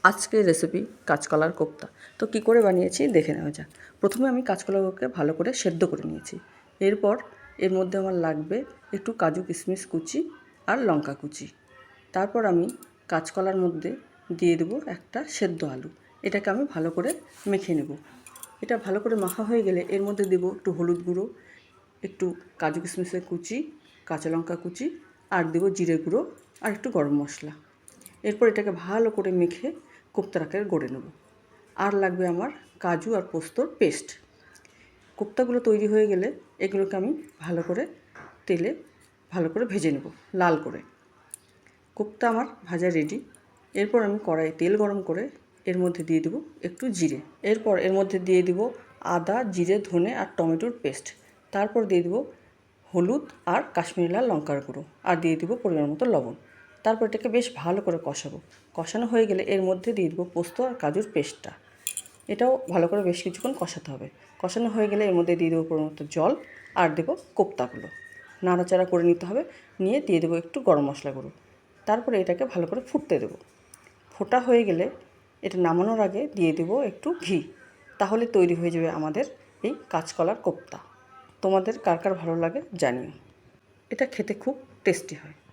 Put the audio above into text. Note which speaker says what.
Speaker 1: আজকের রেসিপি কাঁচকলার কোপ্তা। তো কী করে বানিয়েছি দেখে নেওয়া যাক। প্রথমে আমি কাঁচকলাগুলোকে ভালো করে সেদ্ধ করে নিয়েছি। এরপর এর মধ্যে আমার লাগবে একটু কাজু কিশমিশ কুচি আর লঙ্কা কুচি। তারপর আমি কাঁচকলার মধ্যে দিয়ে দেবো একটা সেদ্ধ আলু। এটাকে আমি ভালো করে মেখে নেব। এটা ভালো করে মাখা হয়ে গেলে এর মধ্যে দেবো একটু হলুদ গুঁড়ো, একটু কাজু কিশমিশের কুচি, কাঁচা লঙ্কা কুচি আর দেবো জিরে গুঁড়ো আর একটু গরম মশলা। এরপর এটাকে ভালো করে মেখে কোপ্তার আকারে গড়ে নেব। আর লাগবে আমার কাজু আর পোস্তর পেস্ট। কোপ্তাগুলো তৈরি হয়ে গেলে এগুলোকে আমি ভালো করে তেলে ভালো করে ভেজে নেব লাল করে। কোপ্তা আমার ভাজা রেডি। এরপর আমি কড়াইয়ে তেল গরম করে এর মধ্যে দিয়ে দেবো একটু জিরে। এরপর এর মধ্যে দিয়ে দেবো আদা, জিরে, ধনে আর টমেটোর পেস্ট। তারপর দিয়ে দেবো হলুদ আর কাশ্মীরি লাল লঙ্কার গুঁড়ো আর দিয়ে দেবো পরিমাণ মতো লবণ। তারপর এটাকে বেশ ভালো করে কষাবো। কষানো হয়ে গেলে এর মধ্যে দিয়ে দেবো পোস্ত আর কাজুর পেস্টটা। এটাও ভালো করে বেশ কিছুক্ষণ কষাতে হবে। কষানো হয়ে গেলে এর মধ্যে দিয়ে দেবো পরিমাণ মতো জল আর দেবো কোপ্তাগুলো। নাড়াচাড়া করে নিতে হবে, নিয়ে দিয়ে দেবো একটু গরম মশলা গুঁড়ো। তারপরে এটাকে ভালো করে ফুটতে দেবো। ফোটা হয়ে গেলে এটা নামানোর আগে দিয়ে দেবো একটু ঘি। তাহলে তৈরি হয়ে যাবে আমাদের এই কাঁচকলার কোপ্তা। তোমাদের কার কার ভালো লাগে জানিও। এটা খেতে খুব টেস্টি হয়।